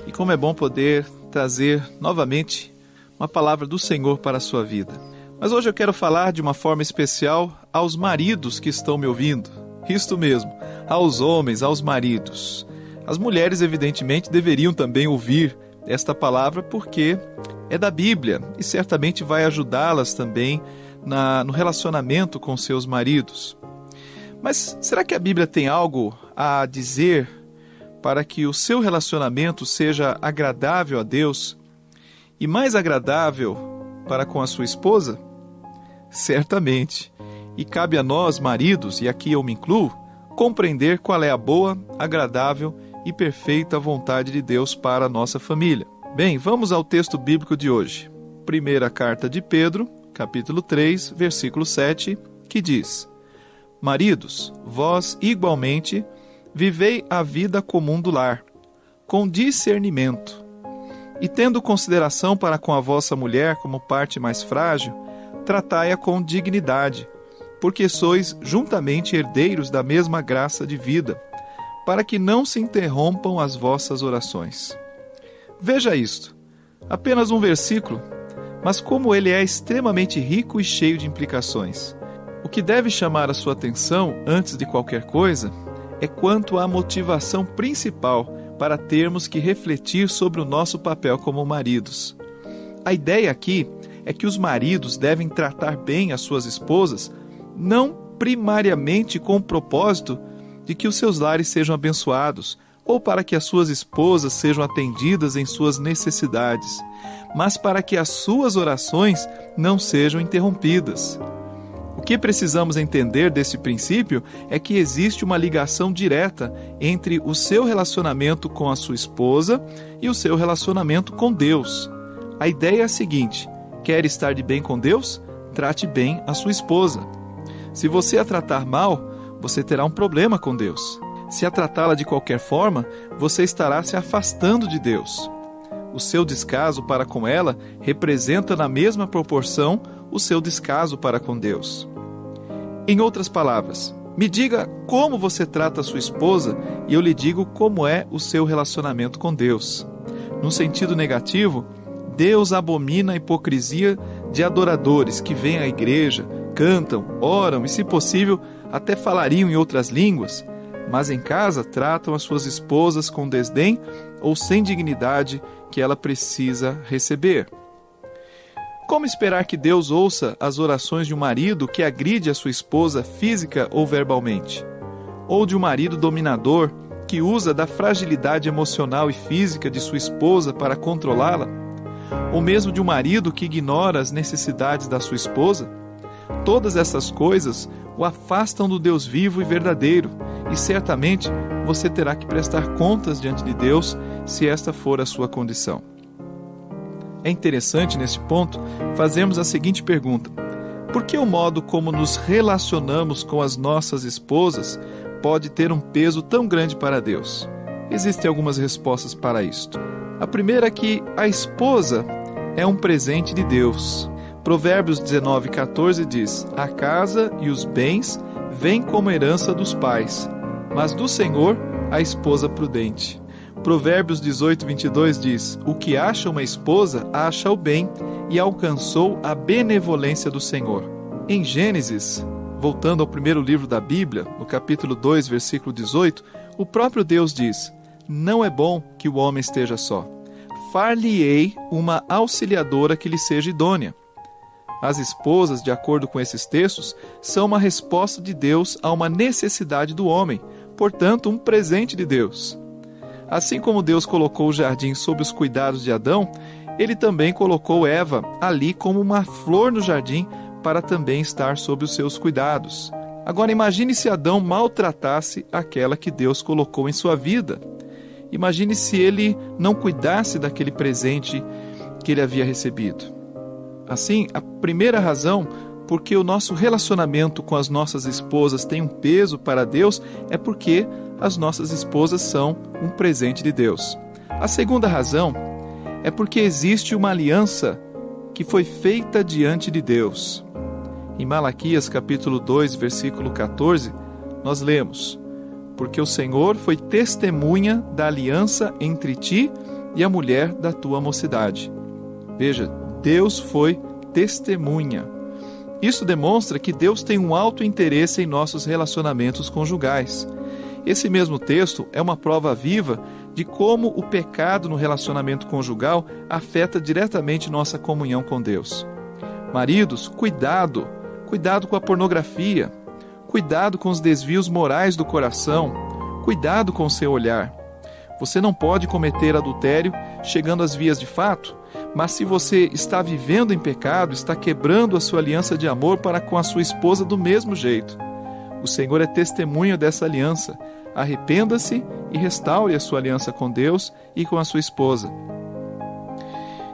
E como é bom poder trazer novamente uma palavra do Senhor para a sua vida. Mas hoje eu quero falar de uma forma especial aos maridos que estão me ouvindo. Isto mesmo, aos homens, aos maridos. As mulheres, evidentemente, deveriam também ouvir esta palavra porque é da Bíblia e certamente vai ajudá-las também no relacionamento com seus maridos. Mas será que a Bíblia tem algo a dizer para que o seu relacionamento seja agradável a Deus e mais agradável para com a sua esposa? Certamente. E cabe a nós, maridos, e aqui eu me incluo, compreender qual é a boa, agradável e perfeita vontade de Deus para a nossa família. Bem, vamos ao texto bíblico de hoje. Primeira carta de Pedro, capítulo 3, versículo 7, que diz: Maridos, vós igualmente vivei a vida comum do lar, com discernimento, e tendo consideração para com a vossa mulher como parte mais frágil, tratai-a com dignidade, porque sois juntamente herdeiros da mesma graça de vida, para que não se interrompam as vossas orações. Veja isto, apenas um versículo, mas como ele é extremamente rico e cheio de implicações. O que deve chamar a sua atenção, antes de qualquer coisa, é quanto à motivação principal para termos que refletir sobre o nosso papel como maridos. A ideia aqui é que os maridos devem tratar bem as suas esposas, não primariamente com o propósito de que os seus lares sejam abençoados, ou para que as suas esposas sejam atendidas em suas necessidades, mas para que as suas orações não sejam interrompidas. O que precisamos entender desse princípio é que existe uma ligação direta entre o seu relacionamento com a sua esposa e o seu relacionamento com Deus. A ideia é a seguinte: quer estar de bem com Deus? Trate bem a sua esposa. Se você a tratar mal, você terá um problema com Deus. Se a tratá-la de qualquer forma, você estará se afastando de Deus. O seu descaso para com ela representa na mesma proporção o seu descaso para com Deus. Em outras palavras, me diga como você trata a sua esposa e eu lhe digo como é o seu relacionamento com Deus. No sentido negativo, Deus abomina a hipocrisia de adoradores que vêm à igreja, cantam, oram e, se possível, até falariam em outras línguas, mas em casa tratam as suas esposas com desdém ou sem dignidade que ela precisa receber. Como esperar que Deus ouça as orações de um marido que agride a sua esposa física ou verbalmente? Ou de um marido dominador que usa da fragilidade emocional e física de sua esposa para controlá-la? Ou mesmo de um marido que ignora as necessidades da sua esposa? Todas essas coisas o afastam do Deus vivo e verdadeiro, e certamente você terá que prestar contas diante de Deus se esta for a sua condição. É interessante, nesse ponto, fazermos a seguinte pergunta: por que o modo como nos relacionamos com as nossas esposas pode ter um peso tão grande para Deus? Existem algumas respostas para isto. A primeira é que a esposa é um presente de Deus. Provérbios 19:14 diz: a casa e os bens vêm como herança dos pais, mas do Senhor a esposa prudente. Provérbios 18:22 diz: o que acha uma esposa, acha o bem e alcançou a benevolência do Senhor. Em Gênesis, voltando ao primeiro livro da Bíblia, no capítulo 2, versículo 18, o próprio Deus diz: não é bom que o homem esteja só. Far-lhe-ei uma auxiliadora que lhe seja idônea. As esposas, de acordo com esses textos, são uma resposta de Deus a uma necessidade do homem, portanto, um presente de Deus. Assim como Deus colocou o jardim sob os cuidados de Adão, Ele também colocou Eva ali como uma flor no jardim para também estar sob os seus cuidados. Agora imagine se Adão maltratasse aquela que Deus colocou em sua vida. Imagine se ele não cuidasse daquele presente que ele havia recebido. Assim, a primeira razão porque o nosso relacionamento com as nossas esposas tem um peso para Deus é porque as nossas esposas são um presente de Deus. A segunda razão é porque existe uma aliança que foi feita diante de Deus. Em Malaquias capítulo 2, versículo 14, nós lemos: porque o Senhor foi testemunha da aliança entre ti e a mulher da tua mocidade. Veja, Deus foi testemunha. Isso demonstra que Deus tem um alto interesse em nossos relacionamentos conjugais. Esse mesmo texto é uma prova viva de como o pecado no relacionamento conjugal afeta diretamente nossa comunhão com Deus. Maridos, cuidado com a pornografia, cuidado com os desvios morais do coração, cuidado com o seu olhar. Você não pode cometer adultério chegando às vias de fato, mas se você está vivendo em pecado, está quebrando a sua aliança de amor para com a sua esposa do mesmo jeito. O Senhor é testemunha dessa aliança. Arrependa-se e restaure a sua aliança com Deus e com a sua esposa.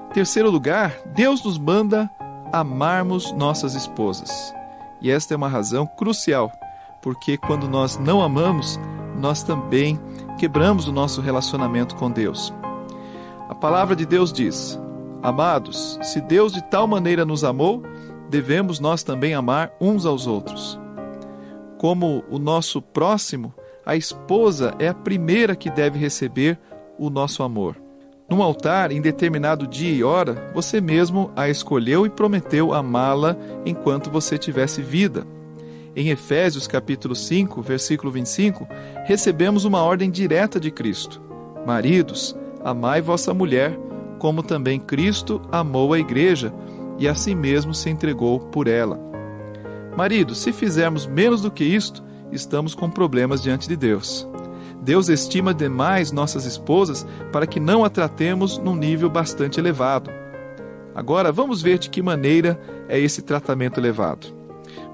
Em terceiro lugar, Deus nos manda amarmos nossas esposas. E esta é uma razão crucial, porque quando nós não amamos, nós também quebramos o nosso relacionamento com Deus. A palavra de Deus diz: amados, se Deus de tal maneira nos amou, devemos nós também amar uns aos outros. Como o nosso próximo, a esposa é a primeira que deve receber o nosso amor. Num altar, em determinado dia e hora, você mesmo a escolheu e prometeu amá-la enquanto você tivesse vida. Em Efésios capítulo 5, versículo 25, recebemos uma ordem direta de Cristo: maridos, amai vossa mulher, como também Cristo amou a igreja e a si mesmo se entregou por ela. Maridos, se fizermos menos do que isto, estamos com problemas diante de Deus. Deus estima demais nossas esposas para que não a tratemos num nível bastante elevado. Agora, vamos ver de que maneira é esse tratamento elevado.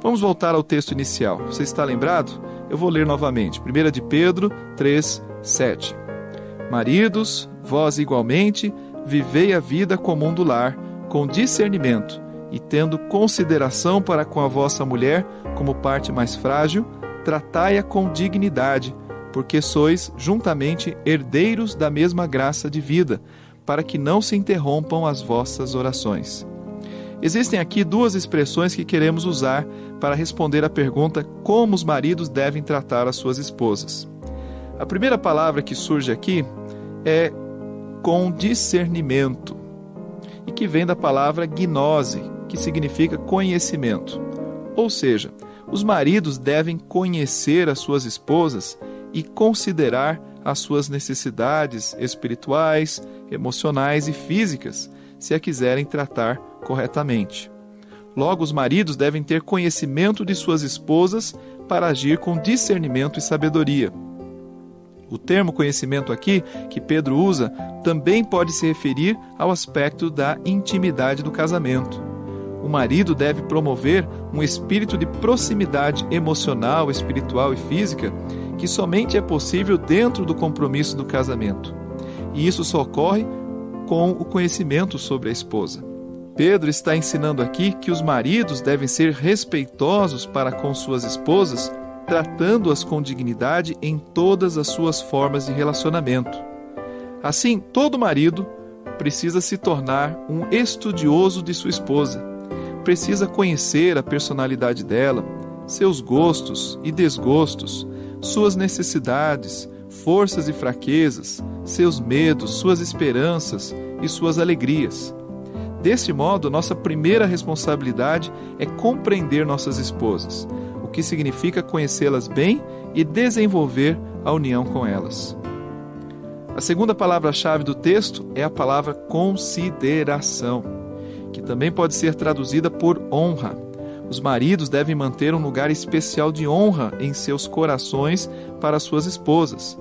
Vamos voltar ao texto inicial. Você está lembrado? Eu vou ler novamente. 1 de Pedro 3, 7. Maridos, vós igualmente, vivei a vida comum do lar, com discernimento, e tendo consideração para com a vossa mulher como parte mais frágil, tratai-a com dignidade, porque sois juntamente herdeiros da mesma graça de vida, para que não se interrompam as vossas orações. Existem aqui duas expressões que queremos usar para responder à pergunta como os maridos devem tratar as suas esposas. A primeira palavra que surge aqui é com discernimento, e que vem da palavra gnose, que significa conhecimento. Ou seja, os maridos devem conhecer as suas esposas e considerar as suas necessidades espirituais, emocionais e físicas, se a quiserem tratar corretamente. Logo, os maridos devem ter conhecimento de suas esposas para agir com discernimento e sabedoria. O termo conhecimento aqui, que Pedro usa, também pode se referir ao aspecto da intimidade do casamento. O marido deve promover um espírito de proximidade emocional, espiritual e física que somente é possível dentro do compromisso do casamento. E isso só ocorre com o conhecimento sobre a esposa. Pedro está ensinando aqui que os maridos devem ser respeitosos para com suas esposas, tratando-as com dignidade em todas as suas formas de relacionamento. Assim, todo marido precisa se tornar um estudioso de sua esposa. Precisa conhecer a personalidade dela, seus gostos e desgostos, suas necessidades, forças e fraquezas, seus medos, suas esperanças e suas alegrias. Deste modo, nossa primeira responsabilidade é compreender nossas esposas, o que significa conhecê-las bem e desenvolver a união com elas. A segunda palavra-chave do texto é a palavra consideração, que também pode ser traduzida por honra. Os maridos devem manter um lugar especial de honra em seus corações para suas esposas.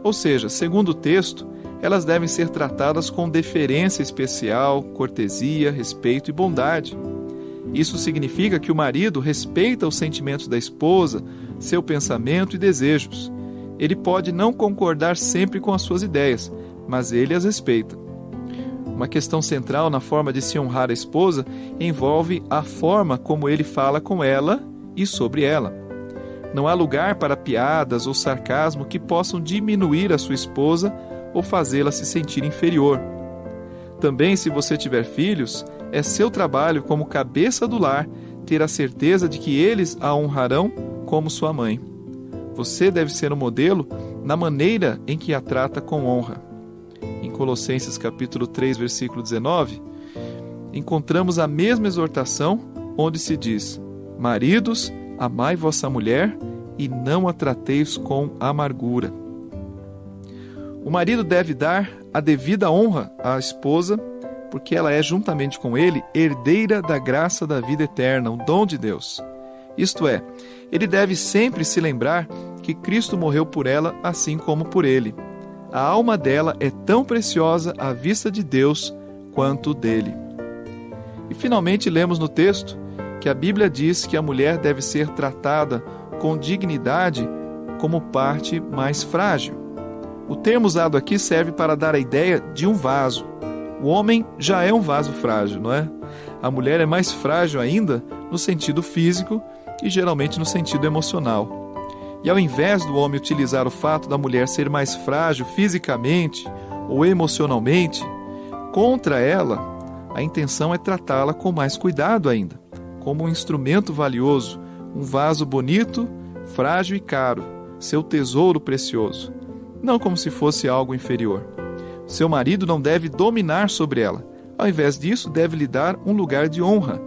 Ou seja, segundo o texto, elas devem ser tratadas com deferência especial, cortesia, respeito e bondade. Isso significa que o marido respeita os sentimentos da esposa, seu pensamento e desejos. Ele pode não concordar sempre com as suas ideias, mas ele as respeita. Uma questão central na forma de se honrar a esposa envolve a forma como ele fala com ela e sobre ela. Não há lugar para piadas ou sarcasmo que possam diminuir a sua esposa ou fazê-la se sentir inferior. Também, se você tiver filhos, é seu trabalho como cabeça do lar ter a certeza de que eles a honrarão como sua mãe. Você deve ser um modelo na maneira em que a trata com honra. Em Colossenses capítulo 3, versículo 19, encontramos a mesma exortação onde se diz: maridos, amai vossa mulher e não a trateis com amargura. O marido deve dar a devida honra à esposa, porque ela é, juntamente com ele, herdeira da graça da vida eterna, o dom de Deus. Isto é, ele deve sempre se lembrar que Cristo morreu por ela, assim como por ele. A alma dela é tão preciosa à vista de Deus quanto dele. E finalmente lemos no texto que a Bíblia diz que a mulher deve ser tratada com dignidade como parte mais frágil. O termo usado aqui serve para dar a ideia de um vaso. O homem já é um vaso frágil, não é? A mulher é mais frágil ainda no sentido físico e geralmente no sentido emocional. E ao invés do homem utilizar o fato da mulher ser mais frágil fisicamente ou emocionalmente, contra ela, a intenção é tratá-la com mais cuidado ainda, como um instrumento valioso, um vaso bonito, frágil e caro, seu tesouro precioso, não como se fosse algo inferior. Seu marido não deve dominar sobre ela, ao invés disso, deve lhe dar um lugar de honra.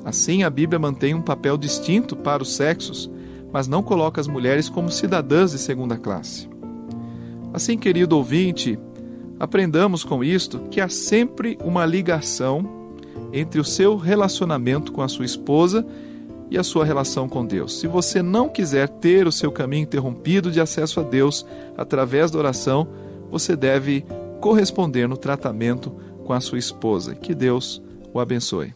Assim, a Bíblia mantém um papel distinto para os sexos, mas não coloca as mulheres como cidadãs de segunda classe. Assim, querido ouvinte, aprendamos com isto que há sempre uma ligação entre o seu relacionamento com a sua esposa e a sua relação com Deus. Se você não quiser ter o seu caminho interrompido de acesso a Deus através da oração, você deve corresponder no tratamento com a sua esposa. Que Deus o abençoe.